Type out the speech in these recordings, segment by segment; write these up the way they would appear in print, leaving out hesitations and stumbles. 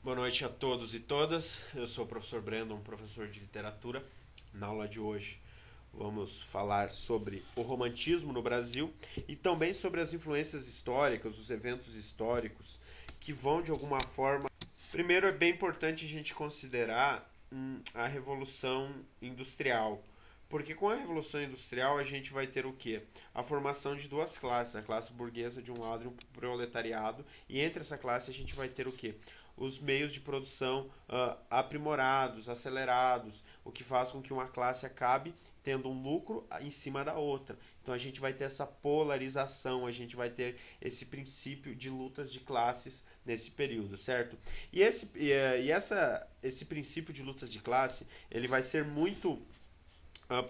Boa noite a todos e todas. Eu sou o professor Brandon, professor de literatura. Na aula de hoje vamos falar sobre o romantismo no Brasil e também sobre as influências históricas, os eventos históricos que vão de alguma forma. Primeiro é bem importante a gente considerar a Revolução Industrial. Porque com a Revolução Industrial a gente vai ter o quê? A formação de duas classes, a classe burguesa de um lado e o proletariado, e entre essa classe a gente vai ter o quê? Os meios de produção aprimorados, acelerados, o que faz com que uma classe acabe tendo um lucro em cima da outra. Então a gente vai ter essa polarização, a gente vai ter esse princípio de lutas de classes nesse período, certo? Esse princípio de lutas de classe ele vai ser muito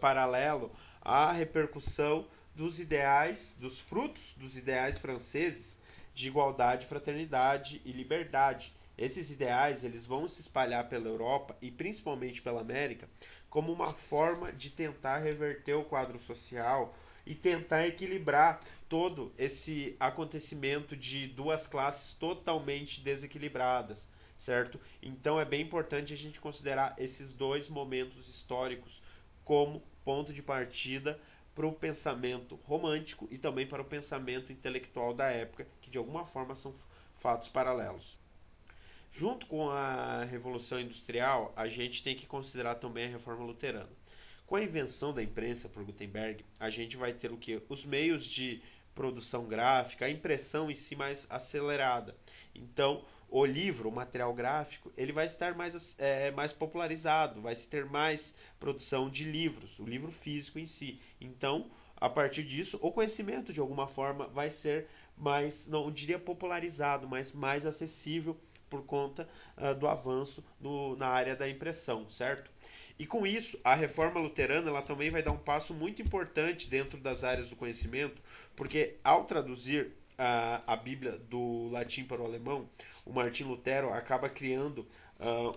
paralelo à repercussão dos ideais, dos frutos dos ideais franceses de igualdade, fraternidade e liberdade. Esses ideais eles vão se espalhar pela Europa e principalmente pela América como uma forma de tentar reverter o quadro social e tentar equilibrar todo esse acontecimento de duas classes totalmente desequilibradas, certo? Então é bem importante a gente considerar esses dois momentos históricos como ponto de partida para o pensamento romântico e também para o pensamento intelectual da época, que de alguma forma são fatos paralelos. Junto com a Revolução Industrial, a gente tem que considerar também a Reforma Luterana. Com a invenção da imprensa por Gutenberg, a gente vai ter o que? Os meios de produção gráfica, a impressão em si mais acelerada. Então, o livro, o material gráfico, ele vai estar mais popularizado, vai se ter mais produção de livros, o livro físico em si. Então, a partir disso, o conhecimento de alguma forma vai ser mais, não diria popularizado, mas mais acessível por conta do avanço na área da impressão, certo? E com isso, a reforma luterana ela também vai dar um passo muito importante dentro das áreas do conhecimento, porque ao traduzir a Bíblia do latim para o alemão, o Martim Lutero acaba criando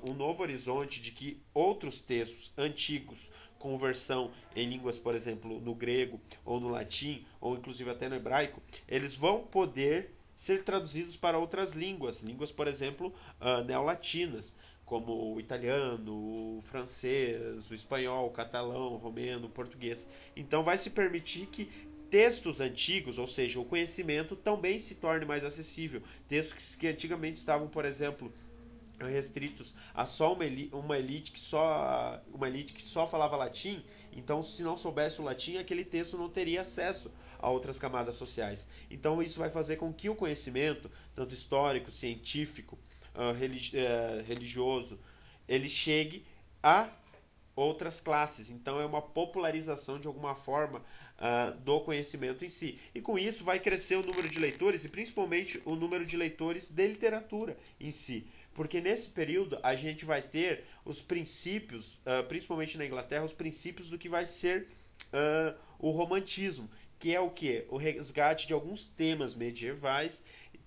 um novo horizonte de que outros textos antigos com versão em línguas, por exemplo, no grego ou no latim, ou inclusive até no hebraico, eles vão poder ser traduzidos para outras línguas, línguas, por exemplo, neolatinas, como o italiano, o francês, o espanhol, o catalão, o romeno, o português. Então vai se permitir que textos antigos, ou seja, o conhecimento também se torne mais acessível. Textos que antigamente estavam, por exemplo, restritos a só uma elite que só falava latim, então se não soubesse o latim, aquele texto não teria acesso a outras camadas sociais. Então isso vai fazer com que o conhecimento, tanto histórico, científico, religioso, ele chegue a outras classes. Então é uma popularização de alguma forma do conhecimento em si. E com isso vai crescer o número de leitores e principalmente o número de leitores de literatura em si. Porque nesse período a gente vai ter os princípios, principalmente na Inglaterra, os princípios do que vai ser o romantismo, que é o que? O resgate de alguns temas medievais,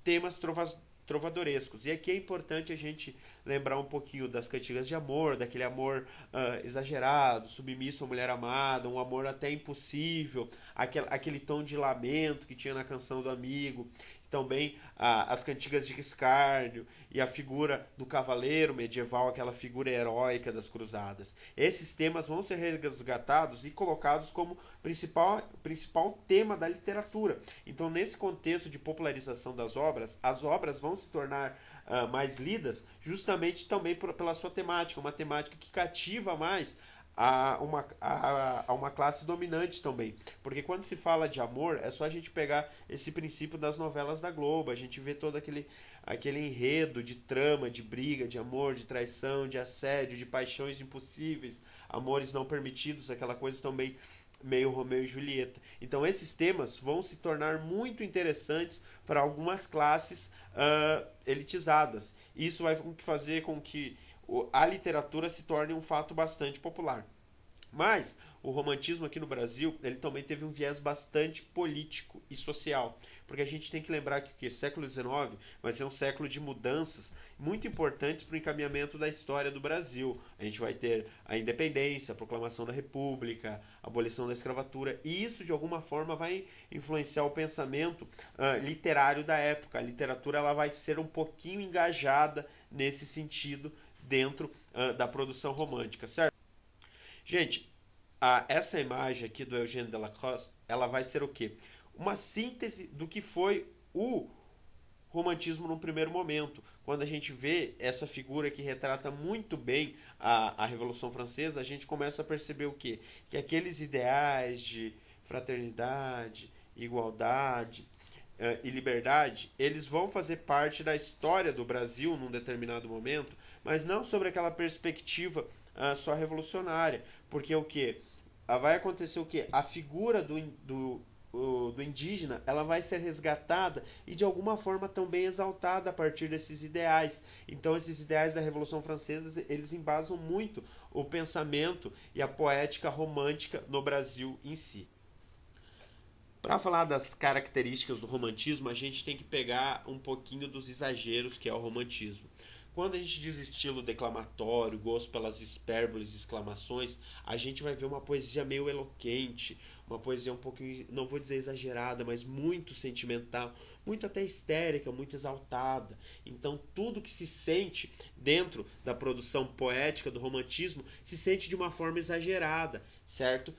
temas trovadorescos. E aqui é importante a gente lembrar um pouquinho das cantigas de amor, daquele amor exagerado, submisso à mulher amada, um amor até impossível, aquele tom de lamento que tinha na canção do amigo, também as cantigas de escárnio e a figura do cavaleiro medieval, aquela figura heróica das cruzadas. Esses temas vão ser resgatados e colocados como principal tema da literatura. Então, nesse contexto de popularização das obras, as obras vão se tornar mais lidas justamente também pela sua temática, uma temática que cativa mais a uma classe dominante também. Porque quando se fala de amor, é só a gente pegar esse princípio das novelas da Globo. A gente vê todo aquele enredo de trama, de briga, de amor, de traição, de assédio, de paixões impossíveis, amores não permitidos, aquela coisa também meio Romeu e Julieta. Então esses temas vão se tornar muito interessantes para algumas classes elitizadas. Isso vai fazer com que a literatura se torne um fato bastante popular. Mas o romantismo aqui no Brasil, ele também teve um viés bastante político e social. Porque a gente tem que lembrar que o século XIX vai ser um século de mudanças muito importantes para o encaminhamento da história do Brasil. A gente vai ter a independência, a proclamação da República, a abolição da escravatura, e isso de alguma forma vai influenciar o pensamento literário da época. A literatura ela vai ser um pouquinho engajada nesse sentido dentro da produção romântica, certo? Gente, essa imagem aqui do Eugène Delacroix, ela vai ser o quê? Uma síntese do que foi o romantismo num primeiro momento. Quando a gente vê essa figura que retrata muito bem a Revolução Francesa, a gente começa a perceber o quê? Que aqueles ideais de fraternidade, igualdade e liberdade, eles vão fazer parte da história do Brasil num determinado momento, mas não sobre aquela perspectiva só revolucionária. Porque o que? Vai acontecer o que? A figura do indígena ela vai ser resgatada e de alguma forma também exaltada a partir desses ideais. Então esses ideais da Revolução Francesa eles embasam muito o pensamento e a poética romântica no Brasil em si. Para falar das características do romantismo, a gente tem que pegar um pouquinho dos exageros que é o romantismo. Quando a gente diz estilo declamatório, gosto pelas hipérboles e exclamações, a gente vai ver uma poesia meio eloquente, uma poesia um pouco, não vou dizer exagerada, mas muito sentimental, muito até histérica, muito exaltada. Então, tudo que se sente dentro da produção poética do romantismo se sente de uma forma exagerada, certo?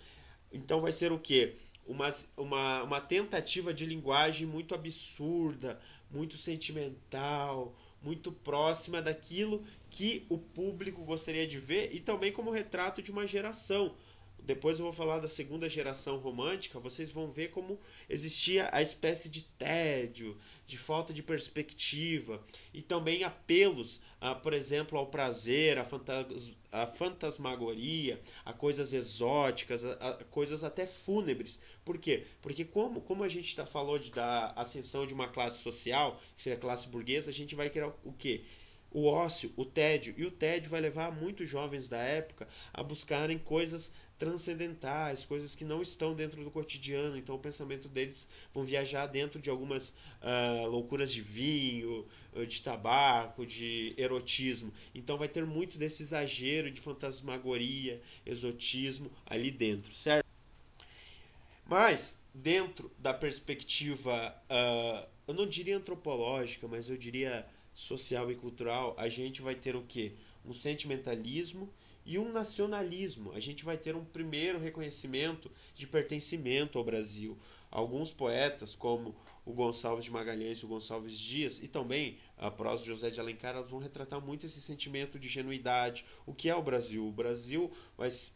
Então, vai ser o quê? Uma tentativa de linguagem muito absurda, muito sentimental, muito próxima daquilo que o público gostaria de ver e também como retrato de uma geração. Depois eu vou falar da segunda geração romântica, vocês vão ver como existia a espécie de tédio, de falta de perspectiva e também apelos, por exemplo, ao prazer, à fantasmagoria, a coisas exóticas, a coisas até fúnebres. Por quê? Porque como a gente falou da ascensão de uma classe social, que seria a classe burguesa, a gente vai criar o quê? O ócio, o tédio. E o tédio vai levar muitos jovens da época a buscarem coisas transcendentais, coisas que não estão dentro do cotidiano. Então o pensamento deles vão viajar dentro de algumas loucuras de vinho, de tabaco, de erotismo. Então vai ter muito desse exagero de fantasmagoria, exotismo ali dentro, certo? Mas dentro da perspectiva, eu não diria antropológica, mas eu diria social e cultural, a gente vai ter o quê? Um sentimentalismo e um nacionalismo. A gente vai ter um primeiro reconhecimento de pertencimento ao Brasil. Alguns poetas, como o Gonçalves de Magalhães e o Gonçalves Dias, e também a prosa de José de Alencar, elas vão retratar muito esse sentimento de genuidade. O que é o Brasil? O Brasil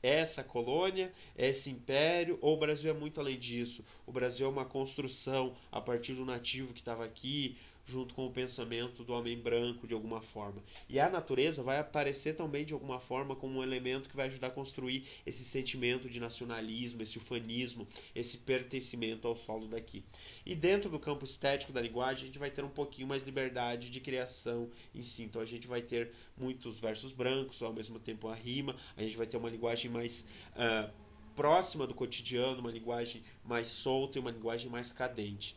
é essa colônia, é esse império, ou o Brasil é muito além disso? O Brasil é uma construção a partir do nativo que estava aqui, junto com o pensamento do homem branco de alguma forma. E a natureza vai aparecer também de alguma forma como um elemento que vai ajudar a construir esse sentimento de nacionalismo, esse ufanismo, esse pertencimento ao solo daqui. E dentro do campo estético da linguagem, a gente vai ter um pouquinho mais liberdade de criação em si. Então a gente vai ter muitos versos brancos, ao mesmo tempo a rima, a gente vai ter uma linguagem mais próxima do cotidiano, uma linguagem mais solta e uma linguagem mais cadente.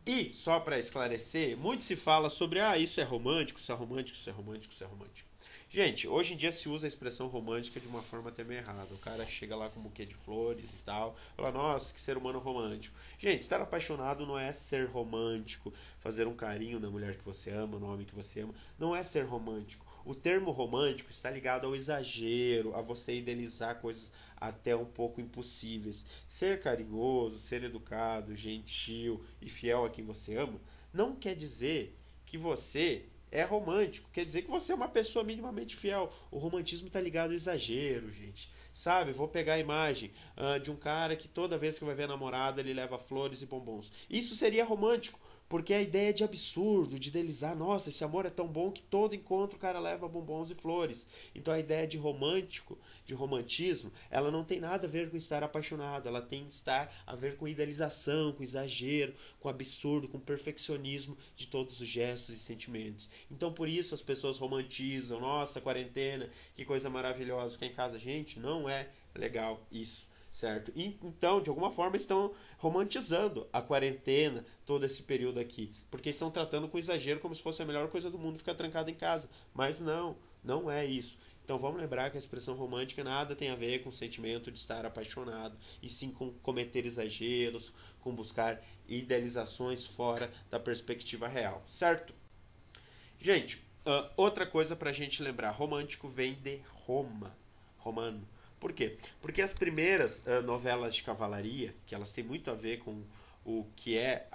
E, só para esclarecer, muito se fala sobre isso é romântico, isso é romântico, isso é romântico, isso é romântico. Gente, hoje em dia se usa a expressão romântica de uma forma até meio errada. O cara chega lá com um buquê de flores e tal, fala, nossa, que ser humano romântico. Gente, estar apaixonado não é ser romântico, fazer um carinho na mulher que você ama, no homem que você ama, não é ser romântico. O termo romântico está ligado ao exagero, a você idealizar coisas até um pouco impossíveis. Ser carinhoso, ser educado, gentil e fiel a quem você ama não quer dizer que você é romântico, quer dizer que você é uma pessoa minimamente fiel. O romantismo está ligado ao exagero, gente. Sabe, vou pegar a imagem de um cara que toda vez que vai ver a namorada ele leva flores e bombons. Isso seria romântico, Porque a ideia de absurdo, de idealizar, nossa, esse amor é tão bom que todo encontro o cara leva bombons e flores. Então a ideia de romântico, de romantismo, ela não tem nada a ver com estar apaixonado, ela tem estar a ver com idealização, com exagero, com absurdo, com perfeccionismo de todos os gestos e sentimentos. Então por isso as pessoas romantizam, nossa, quarentena, que coisa maravilhosa, ficar em casa. Gente, não é legal isso, certo? E, então, de alguma forma, estão romantizando a quarentena, todo esse período aqui, porque estão tratando com exagero como se fosse a melhor coisa do mundo ficar trancado em casa. Mas não, não é isso. Então vamos lembrar que a expressão romântica nada tem a ver com o sentimento de estar apaixonado, e sim com cometer exageros, com buscar idealizações fora da perspectiva real, certo? Gente, outra coisa pra gente lembrar, romântico vem de Roma, romano. Por quê? Porque as primeiras novelas de cavalaria, que elas têm muito a ver com o que é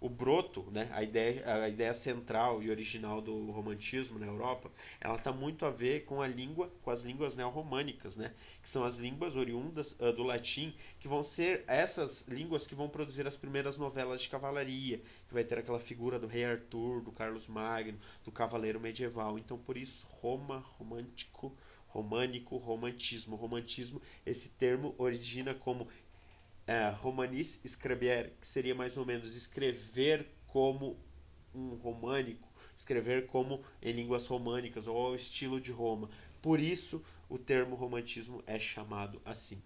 o broto, né, a ideia central e original do romantismo na Europa, ela está muito a ver com a língua, com as línguas neorromânicas, né, que são as línguas oriundas do latim, que vão ser essas línguas que vão produzir as primeiras novelas de cavalaria, que vai ter aquela figura do rei Arthur, do Carlos Magno, do cavaleiro medieval. Então, por isso, Roma, romântico, românico, romantismo. Romantismo, esse termo origina como romanis scribere, que seria mais ou menos escrever como um românico, escrever como em línguas românicas ou ao estilo de Roma. Por isso o termo romantismo é chamado assim.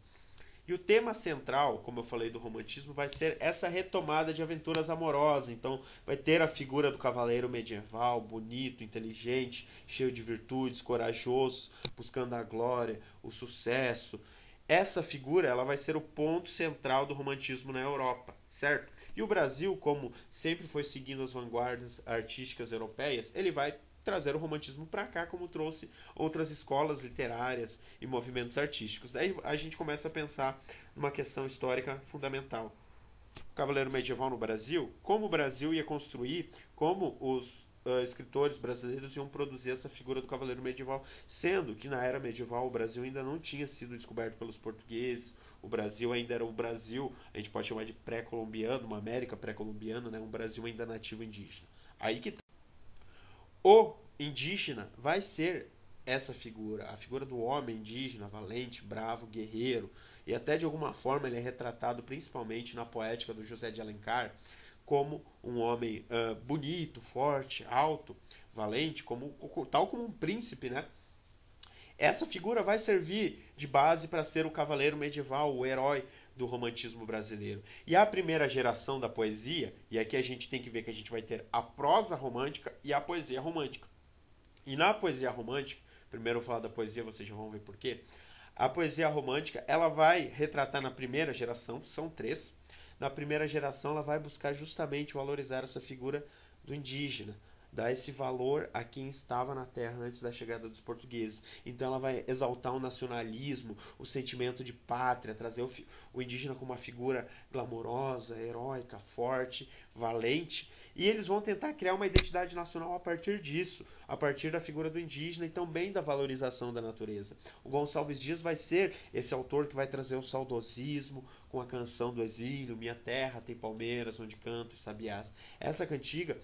E o tema central, como eu falei do romantismo, vai ser essa retomada de aventuras amorosas. Então, vai ter a figura do cavaleiro medieval, bonito, inteligente, cheio de virtudes, corajoso, buscando a glória, o sucesso. Essa figura ela vai ser o ponto central do romantismo na Europa, certo? E o Brasil, como sempre foi seguindo as vanguardas artísticas europeias, ele vai trazer o romantismo para cá, como trouxe outras escolas literárias e movimentos artísticos. Daí a gente começa a pensar numa questão histórica fundamental. O Cavaleiro Medieval no Brasil, como o Brasil ia construir, como os escritores brasileiros iam produzir essa figura do Cavaleiro Medieval, sendo que na era medieval o Brasil ainda não tinha sido descoberto pelos portugueses, o Brasil ainda era o Brasil, a gente pode chamar de pré-colombiano, uma América pré-colombiana, né? Um Brasil ainda nativo indígena. Aí que o indígena vai ser essa figura, a figura do homem indígena, valente, bravo, guerreiro, e até de alguma forma ele é retratado principalmente na poética do José de Alencar como um homem bonito, forte, alto, valente, tal como um príncipe, né? Essa figura vai servir de base para ser o cavaleiro medieval, o herói do romantismo brasileiro. E a primeira geração da poesia, e aqui a gente tem que ver que a gente vai ter a prosa romântica e a poesia romântica. E na poesia romântica, primeiro eu vou falar da poesia, vocês já vão ver por quê. A poesia romântica, ela vai retratar na primeira geração, são três. Na primeira geração, ela vai buscar justamente valorizar essa figura do indígena, dar esse valor a quem estava na terra antes da chegada dos portugueses. Então ela vai exaltar o nacionalismo, o sentimento de pátria, trazer o indígena como uma figura glamourosa, heróica, forte, valente, e eles vão tentar criar uma identidade nacional a partir disso, a partir da figura do indígena e também da valorização da natureza. O Gonçalves Dias vai ser esse autor que vai trazer o saudosismo com a canção do exílio, Minha Terra tem palmeiras onde canto e sabiás. Essa cantiga,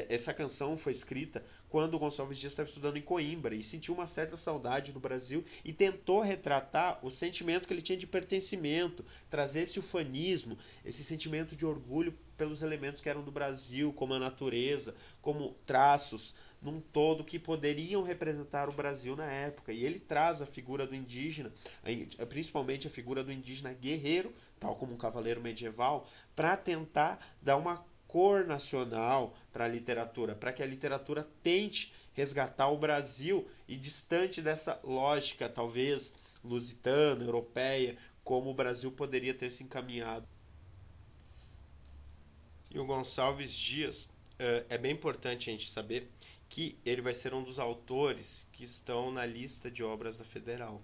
essa canção foi escrita quando o Gonçalves Dias estava estudando em Coimbra e sentiu uma certa saudade do Brasil e tentou retratar o sentimento que ele tinha de pertencimento, trazer esse ufanismo, esse sentimento de orgulho pelos elementos que eram do Brasil, como a natureza, como traços num todo que poderiam representar o Brasil na época. E ele traz a figura do indígena, principalmente a figura do indígena guerreiro, tal como um cavaleiro medieval, para tentar dar uma cor nacional para a literatura, para que a literatura tente resgatar o Brasil e distante dessa lógica, talvez lusitana, europeia, como o Brasil poderia ter se encaminhado. E o Gonçalves Dias, é bem importante a gente saber que ele vai ser um dos autores que estão na lista de obras da Federal.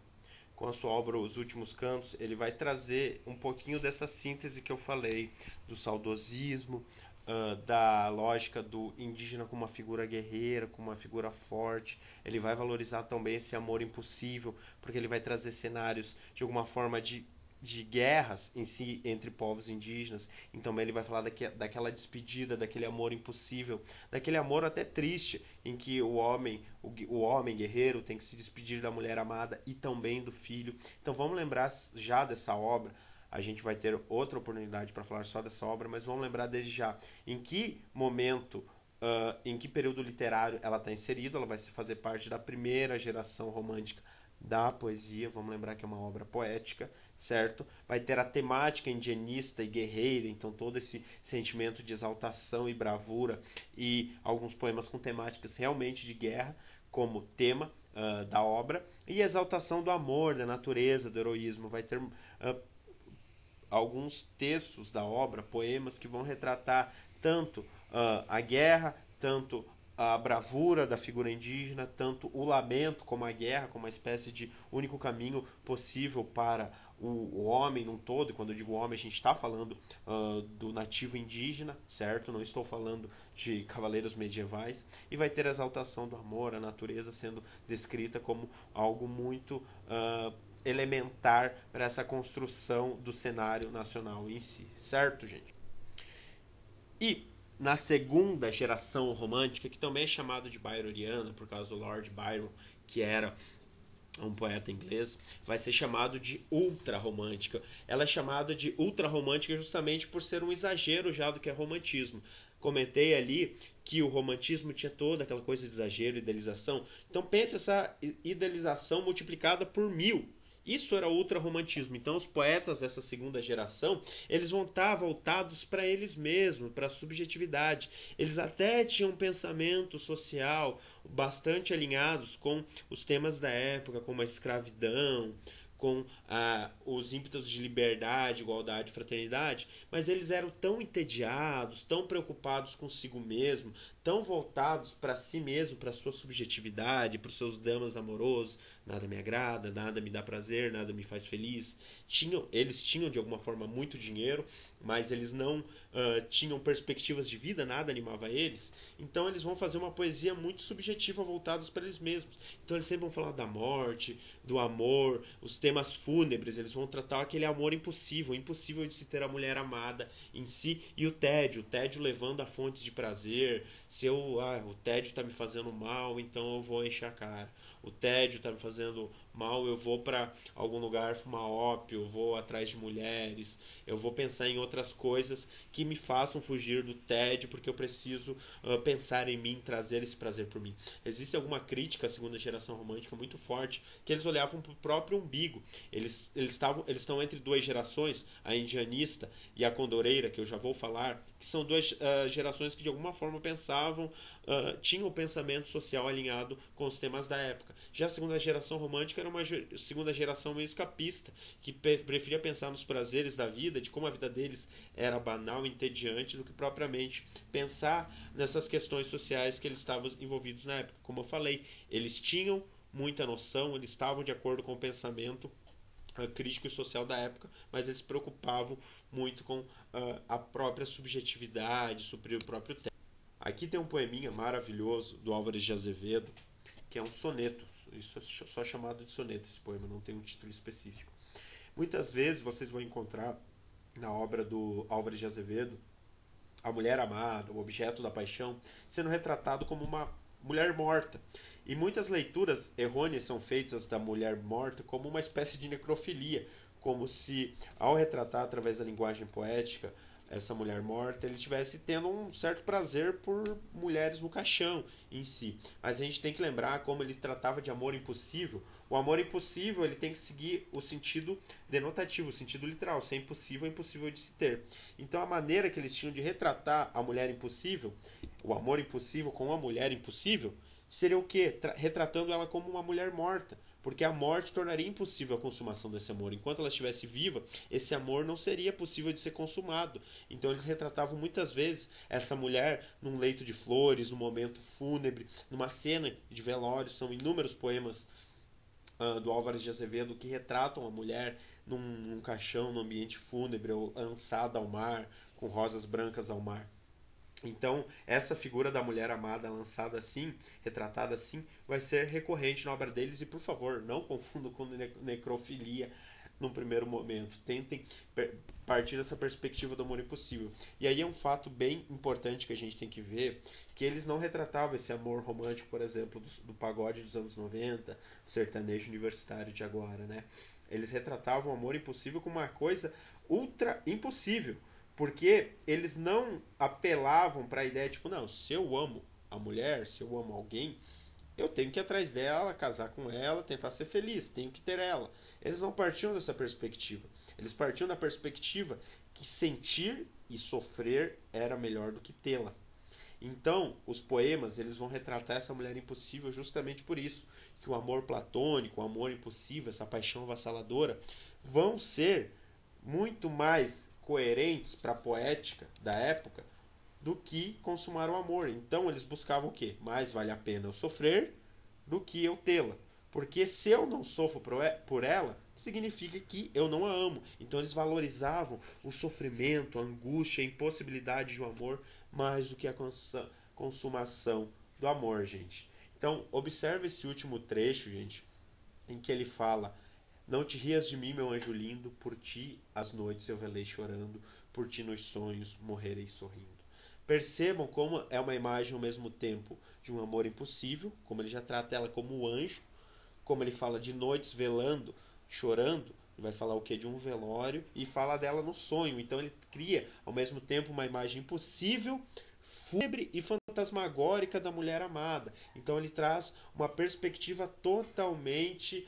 Com a sua obra Os Últimos Cantos, ele vai trazer um pouquinho dessa síntese que eu falei, do saudosismo, da lógica do indígena como uma figura guerreira, como uma figura forte. Ele vai valorizar também esse amor impossível, porque ele vai trazer cenários de alguma forma de de guerras em si entre povos indígenas. Então ele vai falar daquela despedida, daquele amor impossível, daquele amor até triste, em que o homem guerreiro tem que se despedir da mulher amada e também do filho. Então vamos lembrar já dessa obra. A gente vai ter outra oportunidade para falar só dessa obra, mas vamos lembrar desde já em que momento, em que período literário ela está inserida. Ela vai fazer parte da primeira geração romântica da poesia. Vamos lembrar que é uma obra poética, certo? Vai ter a temática indianista e guerreira, então todo esse sentimento de exaltação e bravura, e alguns poemas com temáticas realmente de guerra como tema da obra, e a exaltação do amor, da natureza, do heroísmo. Vai ter alguns textos da obra, poemas que vão retratar tanto a guerra, tanto a bravura da figura indígena, tanto o lamento como a guerra, como uma espécie de único caminho possível para o homem num todo. E quando eu digo homem, a gente está falando do nativo indígena, certo? Não estou falando de cavaleiros medievais. E vai ter a exaltação do amor, a natureza sendo descrita como algo muito elementar para essa construção do cenário nacional em si, certo, gente? E na segunda geração romântica, que também é chamado de Byroniana por causa do Lord Byron, que era um poeta inglês, vai ser chamado de ultra-romântica. Ela é chamada de ultra-romântica justamente por ser um exagero já do que é romantismo. Comentei ali que o romantismo tinha toda aquela coisa de exagero, idealização. Então pense essa idealização multiplicada por 1000. Isso era ultra-romantismo. Então os poetas dessa segunda geração, eles vão estar voltados para eles mesmos, para a subjetividade. Eles até tinham um pensamento social bastante alinhados com os temas da época, como a escravidão, com os ímpetos de liberdade, igualdade, fraternidade, mas eles eram tão entediados, tão preocupados consigo mesmo, tão voltados para si mesmo, para sua subjetividade, para os seus dramas amorosos. Nada me agrada, nada me dá prazer, nada me faz feliz. Eles tinham de alguma forma muito dinheiro, mas eles não tinham perspectivas de vida, nada animava eles. Então eles vão fazer uma poesia muito subjetiva, voltados para eles mesmos. Então eles sempre vão falar da morte, do amor, os temas fúnebres. Eles vão tratar aquele amor impossível, impossível de se ter a mulher amada em si, e o tédio levando a fontes de prazer. Se o tédio está me fazendo mal, então eu vou encher a cara. O tédio está me fazendo mal, eu vou para algum lugar fumar ópio, eu vou atrás de mulheres, eu vou pensar em outras coisas que me façam fugir do tédio, porque eu preciso pensar em mim, trazer esse prazer por mim. Existe alguma crítica à segunda geração romântica muito forte, que eles olhavam para o próprio umbigo. Eles estão entre duas gerações, a indianista e a condoreira, que eu já vou falar, que são duas gerações que de alguma forma pensavam, tinham o pensamento social alinhado com os temas da época. Já a segunda geração romântica era uma segunda geração meio escapista, que preferia pensar nos prazeres da vida, de como a vida deles era banal e entediante, do que propriamente pensar nessas questões sociais que eles estavam envolvidos na época. Como eu falei, eles tinham muita noção, eles estavam de acordo com o pensamento crítico e social da época, mas eles se preocupavam muito com a própria subjetividade, suprir o próprio tempo. Aqui tem um poeminha maravilhoso do Álvares de Azevedo, que é um soneto. Isso é só chamado de soneto, esse poema, não tem um título específico. Muitas vezes vocês vão encontrar na obra do Álvares de Azevedo a mulher amada, o objeto da paixão, sendo retratado como uma mulher morta. E muitas leituras errôneas são feitas da mulher morta como uma espécie de necrofilia, como se, ao retratar através da linguagem poética essa mulher morta, ele estivesse tendo um certo prazer por mulheres no caixão em si. Mas a gente tem que lembrar como ele tratava de amor impossível. O amor impossível ele tem que seguir o sentido denotativo, o sentido literal. Se é impossível, é impossível de se ter. Então a maneira que eles tinham de retratar a mulher impossível, o amor impossível com a mulher impossível, seria o quê? Retratando ela como uma mulher morta. Porque a morte tornaria impossível a consumação desse amor. Enquanto ela estivesse viva, esse amor não seria possível de ser consumado. Então eles retratavam muitas vezes essa mulher num leito de flores, num momento fúnebre, numa cena de velório. São inúmeros poemas do Álvares de Azevedo que retratam a mulher num caixão, num ambiente fúnebre, ou lançada ao mar, com rosas brancas ao mar. Então, essa figura da mulher amada lançada assim, retratada assim, vai ser recorrente na obra deles. E, por favor, não confundam com necrofilia. num primeiro momento. Tentem partir dessa perspectiva do amor impossível. E aí é um fato bem importante que a gente tem que ver, que eles não retratavam esse amor romântico, por exemplo, do pagode dos anos 90, sertanejo universitário de agora, né? Eles retratavam o amor impossível como uma coisa ultra impossível. Porque eles não apelavam para a ideia, tipo, não, se eu amo a mulher, se eu amo alguém, eu tenho que ir atrás dela, casar com ela, tentar ser feliz, tenho que ter ela. Eles não partiam dessa perspectiva. Eles partiam da perspectiva que sentir e sofrer era melhor do que tê-la. Então, os poemas, eles vão retratar essa mulher impossível justamente por isso, que o amor platônico, o amor impossível, essa paixão avassaladora, vão ser muito mais coerentes para a poética da época do que consumar o amor. Então eles buscavam o quê? Mais vale a pena eu sofrer do que eu tê-la. Porque se eu não sofro por ela, significa que eu não a amo. Então eles valorizavam o sofrimento, a angústia, a impossibilidade de um amor mais do que a consumação do amor, gente. Então, observe esse último trecho, gente, em que ele fala: não te rias de mim, meu anjo lindo, por ti as noites eu velei chorando, por ti nos sonhos morrerei sorrindo. Percebam como é uma imagem ao mesmo tempo de um amor impossível, como ele já trata ela como um anjo, como ele fala de noites velando, chorando, ele vai falar o que? De um velório, e fala dela no sonho. Então ele cria ao mesmo tempo uma imagem impossível, fúnebre e fantasmagórica da mulher amada. Então ele traz uma perspectiva totalmente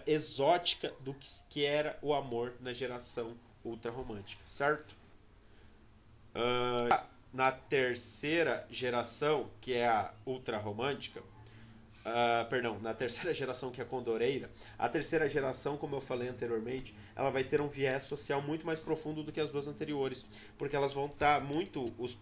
exótica do que era o amor na geração ultrarromântica, certo? Na terceira geração, que é a ultrarromântica, perdão, na terceira geração, que é a condoreira, a terceira geração, como eu falei anteriormente, ela vai ter um viés social muito mais profundo do que as duas anteriores, porque elas vão estar muito, os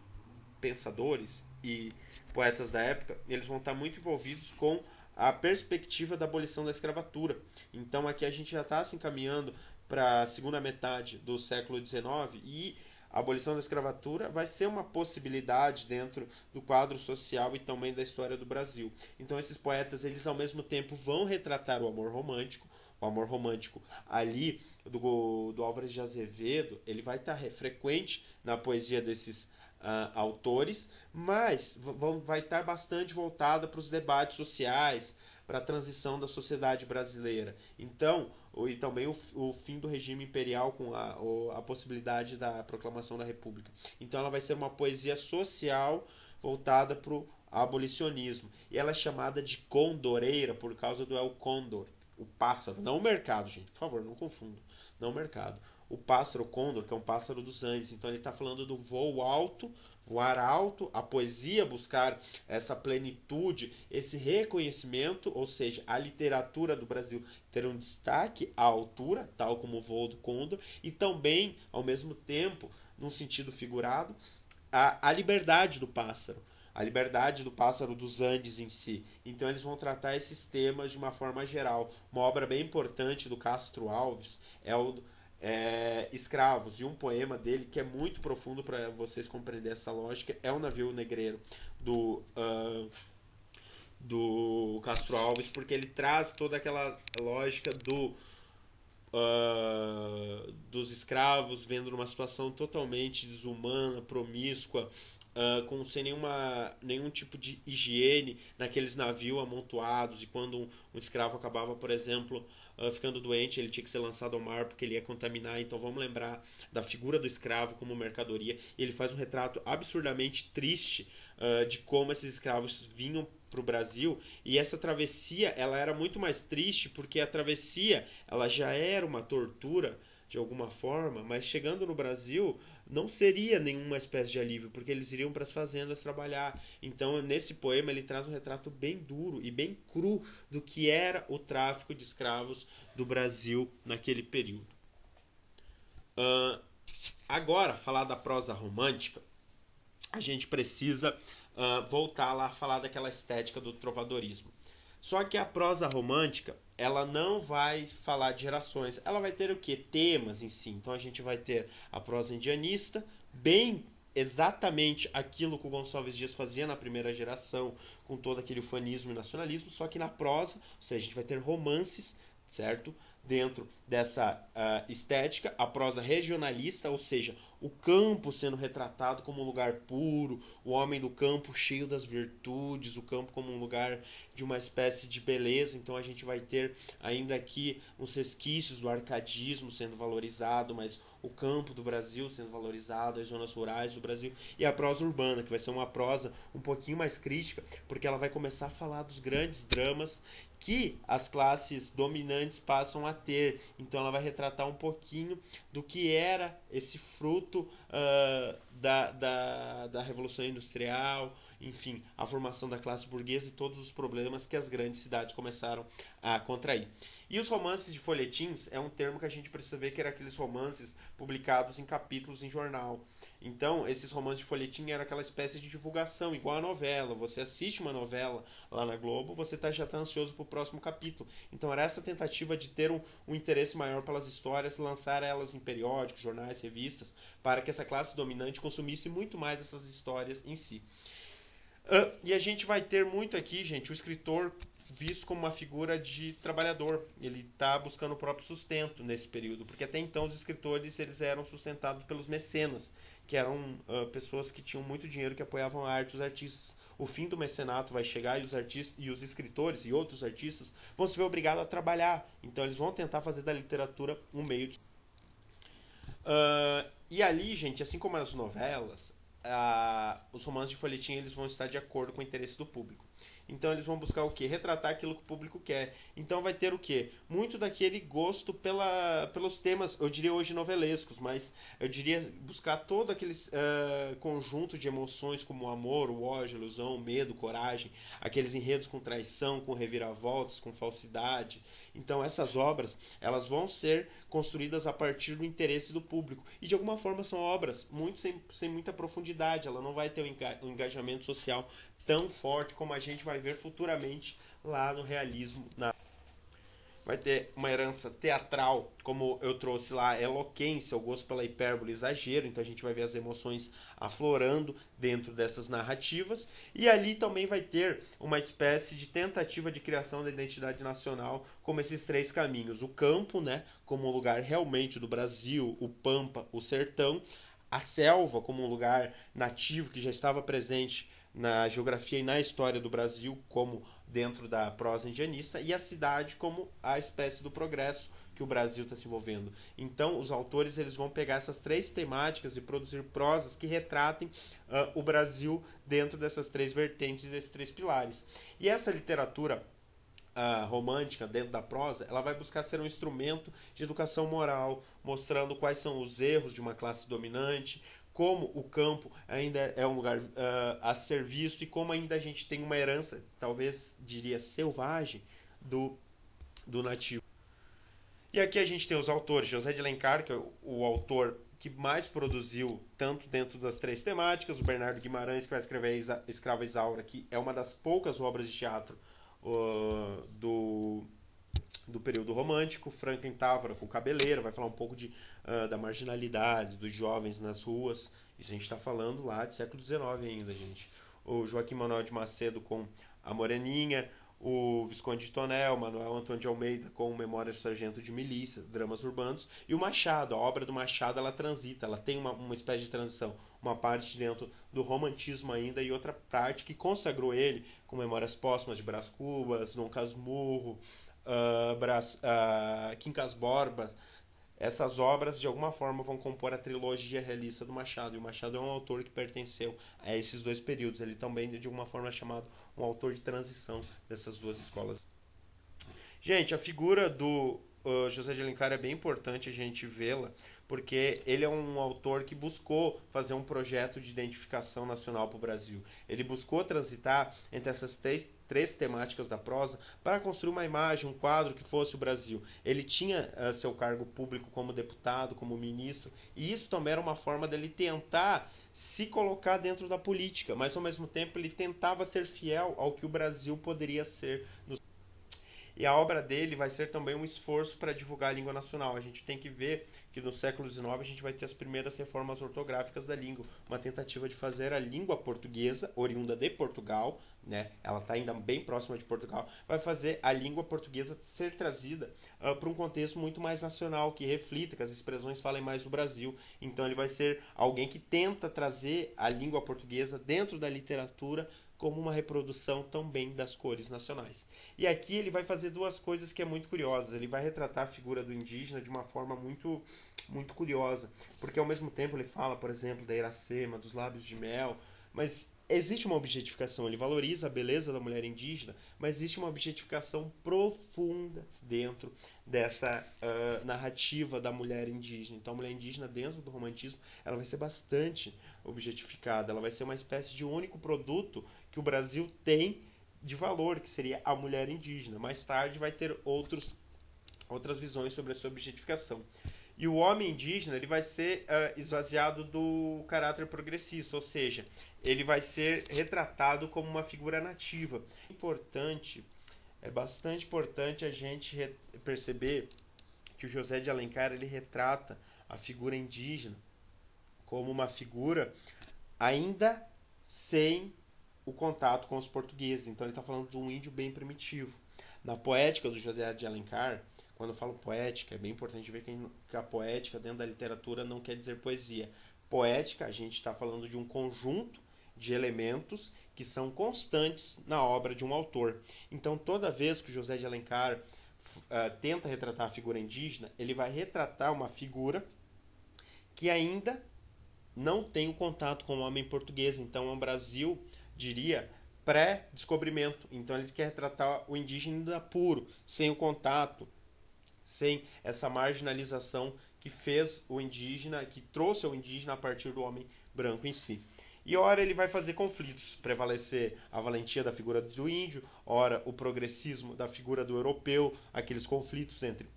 pensadores e poetas da época, eles vão estar muito envolvidos com a perspectiva da abolição da escravatura. Então aqui a gente já está se encaminhando para a segunda metade do século XIX e a abolição da escravatura vai ser uma possibilidade dentro do quadro social e também da história do Brasil. Então esses poetas, eles ao mesmo tempo vão retratar o amor romântico ali do Álvares de Azevedo, ele vai estar frequente na poesia desses autores, mas vai estar bastante voltada para os debates sociais, para a transição da sociedade brasileira. Então, e também o fim do regime imperial com a possibilidade da proclamação da República. Então ela vai ser uma poesia social voltada para o abolicionismo. E ela é chamada de condoreira por causa do El Condor, o pássaro, não o mercado, gente, por favor, não confundam, não o mercado. O pássaro condor, que é um pássaro dos Andes. Então ele está falando do voo alto, voar alto, a poesia buscar essa plenitude, esse reconhecimento, ou seja, a literatura do Brasil ter um destaque à altura, tal como o voo do condor, e também, ao mesmo tempo, num sentido figurado, a liberdade do pássaro. A liberdade do pássaro dos Andes em si. Então eles vão tratar esses temas de uma forma geral. Uma obra bem importante do Castro Alves é o Escravos, e um poema dele que é muito profundo para vocês compreenderem essa lógica é o Navio Negreiro do Castro Alves, porque ele traz toda aquela lógica dos escravos vendo numa situação totalmente desumana, promíscua, sem nenhum tipo de higiene naqueles navios amontoados, e quando um escravo acabava, por exemplo, ficando doente, ele tinha que ser lançado ao mar porque ele ia contaminar. Então vamos lembrar da figura do escravo como mercadoria. E ele faz um retrato absurdamente triste de como esses escravos vinham para o Brasil, e essa travessia ela era muito mais triste porque a travessia ela já era uma tortura de alguma forma, mas chegando no Brasil não seria nenhuma espécie de alívio, porque eles iriam para as fazendas trabalhar. Então, nesse poema, ele traz um retrato bem duro e bem cru do que era o tráfico de escravos do Brasil naquele período. Agora, falar da prosa romântica, a gente precisa voltar lá a falar daquela estética do trovadorismo. Só que a prosa romântica, ela não vai falar de gerações, ela vai ter o que? Temas em si. Então a gente vai ter a prosa indianista, bem exatamente aquilo que o Gonçalves Dias fazia na primeira geração, com todo aquele ufanismo e nacionalismo, só que na prosa, ou seja, a gente vai ter romances, certo? dentro dessa estética, a prosa regionalista, ou seja, o campo sendo retratado como um lugar puro, o homem do campo cheio das virtudes, o campo como um lugar de uma espécie de beleza. Então a gente vai ter ainda aqui uns resquícios do arcadismo sendo valorizado, mas o campo do Brasil sendo valorizado, as zonas rurais do Brasil, e a prosa urbana, que vai ser uma prosa um pouquinho mais crítica, porque ela vai começar a falar dos grandes dramas que as classes dominantes passam a ter. Então ela vai retratar um pouquinho do que era esse fruto da Revolução Industrial, enfim, a formação da classe burguesa e todos os problemas que as grandes cidades começaram a contrair. E os romances de folhetins é um termo que a gente precisa ver que era aqueles romances publicados em capítulos em jornal. Então, esses romances de folhetim eram aquela espécie de divulgação, igual a novela. Você assiste uma novela lá na Globo, você já está ansioso para o próximo capítulo. Então, era essa tentativa de ter um interesse maior pelas histórias, lançar elas em periódicos, jornais, revistas, para que essa classe dominante consumisse muito mais essas histórias em si. E a gente vai ter muito aqui, gente, o escritor visto como uma figura de trabalhador. Ele está buscando o próprio sustento nesse período, porque até então os escritores eles eram sustentados pelos mecenas, que eram pessoas que tinham muito dinheiro que apoiavam a arte dos artistas. O fim do mecenato vai chegar e os escritores e outros artistas vão se ver obrigados a trabalhar. Então eles vão tentar fazer da literatura um meio de... E ali, gente, assim como as novelas, os romances de folhetim eles vão estar de acordo com o interesse do público. Então eles vão buscar o quê? Retratar aquilo que o público quer. Então vai ter o quê? Muito daquele gosto pelos temas, eu diria hoje novelescos, mas eu diria buscar todo aquele conjunto de emoções como o amor, o ódio, a ilusão, o medo, coragem, aqueles enredos com traição, com reviravoltas, com falsidade. Então essas obras, elas vão ser construídas a partir do interesse do público. E de alguma forma são obras muito sem muita profundidade, ela não vai ter um engajamento social tão forte como a gente vai ver futuramente lá no realismo. Vai ter uma herança teatral, como eu trouxe lá, a eloquência, o gosto pela hipérbole, exagero, então a gente vai ver as emoções aflorando dentro dessas narrativas, e ali também vai ter uma espécie de tentativa de criação da identidade nacional, como esses três caminhos: o campo, né, como um lugar realmente do Brasil, o pampa, o sertão, a selva como um lugar nativo que já estava presente na geografia e na história do Brasil, como dentro da prosa indianista, e a cidade como a espécie do progresso que o Brasil está se envolvendo. Então, os autores eles vão pegar essas três temáticas e produzir prosas que retratem o Brasil dentro dessas três vertentes e desses três pilares. E essa literatura romântica dentro da prosa, ela vai buscar ser um instrumento de educação moral, mostrando quais são os erros de uma classe dominante, como o campo ainda é um lugar a ser visto e como ainda a gente tem uma herança, talvez diria selvagem, do nativo. E aqui a gente tem os autores: José de Alencar, que é o autor que mais produziu tanto dentro das três temáticas, o Bernardo Guimarães, que vai escrever Escrava Isaura, que é uma das poucas obras de teatro do período romântico. Franklin Távora com Cabeleira, vai falar um pouco da marginalidade, dos jovens nas ruas. Isso a gente está falando lá de século XIX ainda, gente. O Joaquim Manuel de Macedo com A Moreninha, o Visconde de Tonel, Manuel Antônio de Almeida com Memórias de Sargento de Milícia, dramas urbanos, e o Machado. A obra do Machado ela transita, ela tem uma espécie de transição, uma parte dentro do romantismo ainda e outra parte que consagrou ele com Memórias Póstumas de Brás Cubas, Dom Casmurro, Quincas Borba. Essas obras de alguma forma vão compor a trilogia realista do Machado, e o Machado é um autor que pertenceu a esses dois períodos. Ele também de alguma forma é chamado um autor de transição dessas duas escolas. Gente, a figura do José de Alencar é bem importante a gente vê-la, porque ele é um autor que buscou fazer um projeto de identificação nacional para o Brasil. Ele buscou transitar entre essas três temáticas da prosa para construir uma imagem, um quadro que fosse o Brasil. Ele tinha seu cargo público como deputado, como ministro, e isso também era uma forma dele tentar se colocar dentro da política, mas ao mesmo tempo ele tentava ser fiel ao que o Brasil poderia ser no... E a obra dele vai ser também um esforço para divulgar a língua nacional. A gente tem que ver que no século XIX a gente vai ter as primeiras reformas ortográficas da língua, uma tentativa de fazer a língua portuguesa, oriunda de Portugal, né? Ela está ainda bem próxima de Portugal, vai fazer a língua portuguesa ser trazida para um contexto muito mais nacional, que reflita, que as expressões falem mais do Brasil. Então ele vai ser alguém que tenta trazer a língua portuguesa dentro da literatura como uma reprodução também das cores nacionais. E aqui ele vai fazer duas coisas que é muito curiosas. Ele vai retratar a figura do indígena de uma forma muito curiosa, porque ao mesmo tempo ele fala, por exemplo, da Iracema, dos lábios de mel, mas existe uma objetificação, ele valoriza a beleza da mulher indígena, mas existe uma objetificação profunda dentro dessa narrativa da mulher indígena. Então a mulher indígena dentro do romantismo, ela vai ser bastante objetificada, ela vai ser uma espécie de único produto que o Brasil tem de valor, que seria a mulher indígena. Mais tarde vai ter outras visões sobre a sua objetificação. E o homem indígena ele vai ser esvaziado do caráter progressista, ou seja, ele vai ser retratado como uma figura nativa. É bastante importante a gente perceber que o José de Alencar ele retrata a figura indígena como uma figura ainda sem o contato com os portugueses. Então ele está falando de um índio bem primitivo. Na poética do José de Alencar, quando eu falo poética, é bem importante ver que a poética dentro da literatura não quer dizer poesia. Poética, a gente está falando de um conjunto de elementos que são constantes na obra de um autor. Então, toda vez que o José de Alencar tenta retratar a figura indígena, ele vai retratar uma figura que ainda não tem o contato com o homem português. Então, é um Brasil, diria, pré-descobrimento. Então, ele quer retratar o indígena ainda puro, sem o contato, sem essa marginalização que fez o indígena, que trouxe o indígena a partir do homem branco em si. E ora ele vai fazer conflitos, prevalecer a valentia da figura do índio, ora o progressismo da figura do europeu, aqueles conflitos entre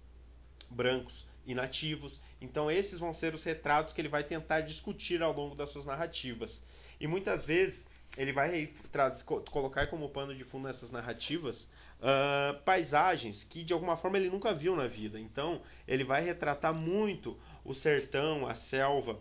brancos e nativos. Então esses vão ser os retratos que ele vai tentar discutir ao longo das suas narrativas. E muitas vezes ele vai colocar como pano de fundo nessas narrativas paisagens que de alguma forma ele nunca viu na vida. Então ele vai retratar muito o sertão, a selva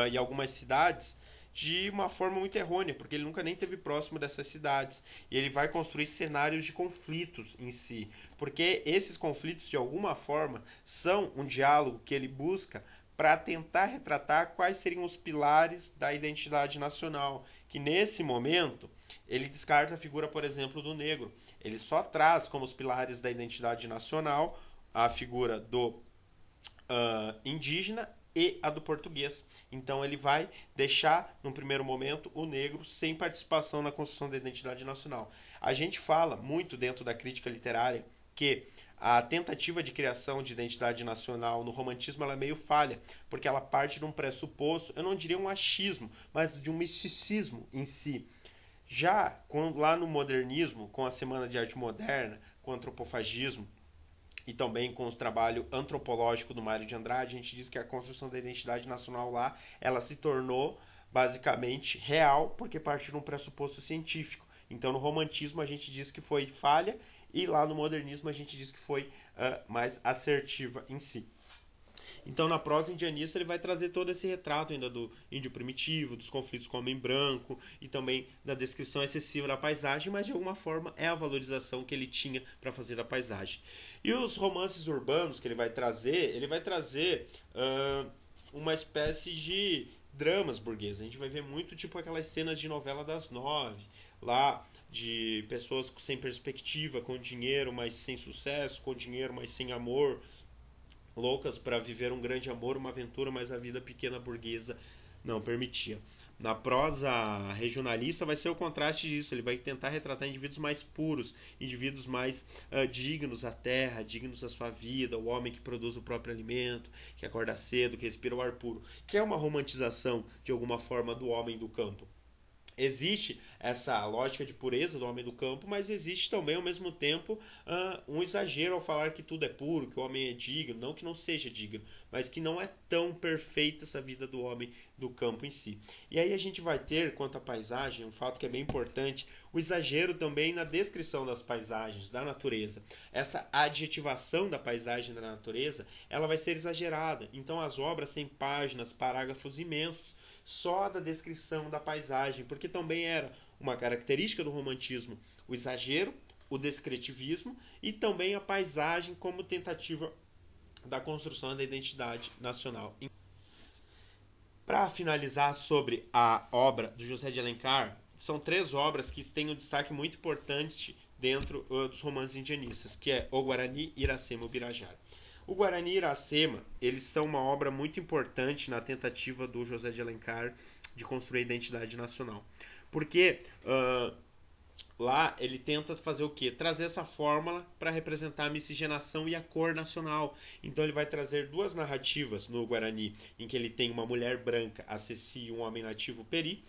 e algumas cidades de uma forma muito errônea, porque ele nunca nem esteve próximo dessas cidades. E ele vai construir cenários de conflitos em si, porque esses conflitos, de alguma forma, são um diálogo que ele busca para tentar retratar quais seriam os pilares da identidade nacional, que nesse momento ele descarta a figura, por exemplo, do negro. Ele só traz como os pilares da identidade nacional a figura do indígena e a do português. Então ele vai deixar, num primeiro momento, o negro sem participação na construção da identidade nacional. A gente fala muito dentro da crítica literária que a tentativa de criação de identidade nacional no romantismo ela é meio falha, porque ela parte de um pressuposto, eu não diria um achismo, mas de um misticismo em si. Já lá no modernismo, com a Semana de Arte Moderna, com o antropofagismo, e também com o trabalho antropológico do Mário de Andrade, a gente diz que a construção da identidade nacional lá, ela se tornou basicamente real, porque partiu de um pressuposto científico. Então no romantismo a gente diz que foi falha, e lá no modernismo a gente diz que foi mais assertiva em si. Então, na prosa indianista, ele vai trazer todo esse retrato ainda do índio primitivo, dos conflitos com o homem branco e também da descrição excessiva da paisagem, mas de alguma forma é a valorização que ele tinha para fazer da paisagem. E os romances urbanos que ele vai trazer uma espécie de dramas burgueses. A gente vai ver muito tipo aquelas cenas de novela das 9, lá de pessoas sem perspectiva, com dinheiro, mas sem sucesso, com dinheiro, mas sem amor, loucas para viver um grande amor, uma aventura, mas a vida pequena burguesa não permitia. Na prosa regionalista vai ser o contraste disso, ele vai tentar retratar indivíduos mais puros, indivíduos mais dignos à terra, dignos à sua vida, o homem que produz o próprio alimento, que acorda cedo, que respira o ar puro, que é uma romantização de alguma forma do homem do campo. Existe essa lógica de pureza do homem do campo, mas existe também ao mesmo tempo um exagero ao falar que tudo é puro, que o homem é digno, não que não seja digno, mas que não é tão perfeita essa vida do homem do campo em si. E aí a gente vai ter, quanto à paisagem, um fato que é bem importante, o exagero também na descrição das paisagens, da natureza. Essa adjetivação da paisagem da natureza, ela vai ser exagerada. Então as obras têm páginas, parágrafos imensos só da descrição da paisagem, porque também era uma característica do romantismo o exagero, o descritivismo e também a paisagem como tentativa da construção da identidade nacional. Para finalizar sobre a obra do José de Alencar, são três obras que têm um destaque muito importante dentro dos romances indianistas, que é O Guarani, Iracema e o Birajara. O Guarani e Iracema, eles são uma obra muito importante na tentativa do José de Alencar de construir a identidade nacional. Porque lá ele tenta fazer o quê? Trazer essa fórmula para representar a miscigenação e a cor nacional. Então ele vai trazer duas narrativas no Guarani, em que ele tem uma mulher branca, a Ceci, e um homem nativo, Peri,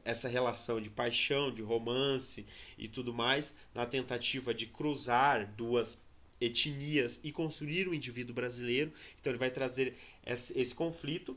essa relação de paixão, de romance e tudo mais, na tentativa de cruzar duas etnias e construir um indivíduo brasileiro. Então ele vai trazer esse conflito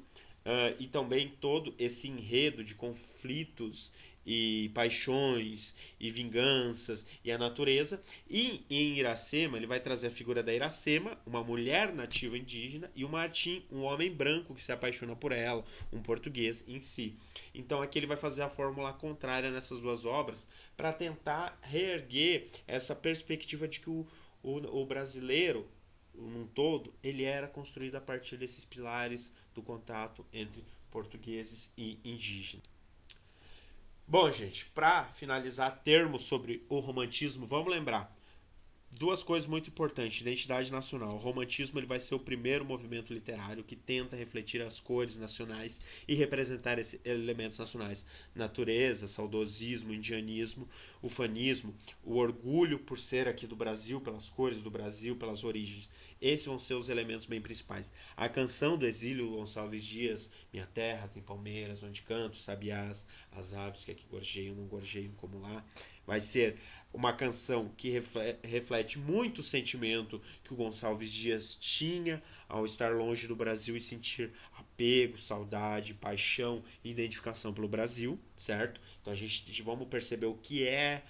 e também todo esse enredo de conflitos e paixões e vinganças e a natureza. E em Iracema ele vai trazer a figura da Iracema, uma mulher nativa indígena, e o Martim, um homem branco que se apaixona por ela, um português em si. Então aqui ele vai fazer a fórmula contrária nessas duas obras para tentar reerguer essa perspectiva de que o brasileiro num todo, ele era construído a partir desses pilares do contato entre portugueses e indígenas. Bom, gente, para finalizar termos sobre o romantismo, vamos lembrar duas coisas muito importantes: identidade nacional. O romantismo ele vai ser o primeiro movimento literário que tenta refletir as cores nacionais e representar esses elementos nacionais: natureza, saudosismo, indianismo, ufanismo, o orgulho por ser aqui do Brasil, pelas cores do Brasil, pelas origens. Esses vão ser os elementos bem principais. A canção do exílio Gonçalves Dias, Minha Terra tem palmeiras, onde canto, sabiás, as aves que aqui gorjeiam, não gorjeiam como lá, vai ser uma canção que reflete muito o sentimento que o Gonçalves Dias tinha ao estar longe do Brasil e sentir apego, saudade, paixão e identificação pelo Brasil, certo? Então a gente vamos perceber o que é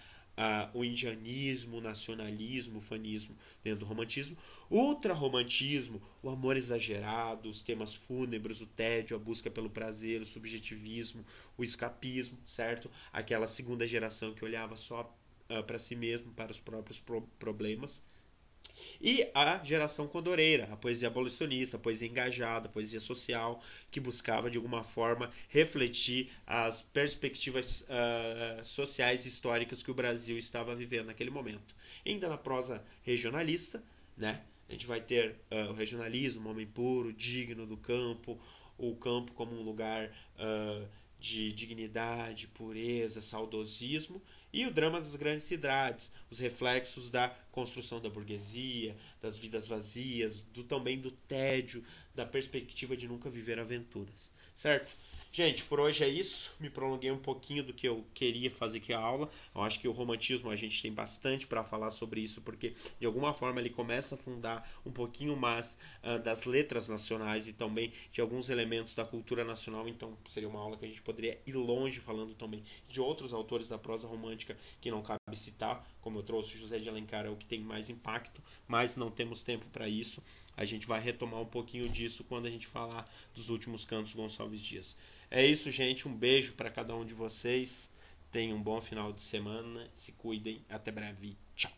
o indianismo, o nacionalismo, o fanismo dentro do romantismo. Ultra-romantismo, o amor exagerado, os temas fúnebres, o tédio, a busca pelo prazer, o subjetivismo, o escapismo, certo? Aquela segunda geração que olhava só para si mesmo, para os próprios problemas. E a geração condoreira, a poesia abolicionista, a poesia engajada, a poesia social, que buscava de alguma forma refletir as perspectivas sociais e históricas que o Brasil estava vivendo naquele momento. Ainda na prosa regionalista, né? A gente vai ter o regionalismo, o homem puro, digno do campo, o campo como um lugar de dignidade, pureza, saudosismo, e o drama das grandes cidades, os reflexos da construção da burguesia, das vidas vazias, também do tédio, da perspectiva de nunca viver aventuras, certo? Gente, por hoje é isso. Me prolonguei um pouquinho do que eu queria fazer aqui a aula. Eu acho que o romantismo a gente tem bastante para falar sobre isso, porque de alguma forma ele começa a fundar um pouquinho mais das letras nacionais e também de alguns elementos da cultura nacional. Então seria uma aula que a gente poderia ir longe falando também de outros autores da prosa romântica que não cabe citar, como eu trouxe José de Alencar, é o que tem mais impacto, mas não temos tempo para isso. A gente vai retomar um pouquinho disso quando a gente falar dos últimos cantos Gonçalves Dias. É isso, gente. Um beijo para cada um de vocês. Tenham um bom final de semana. Se cuidem. Até breve. Tchau.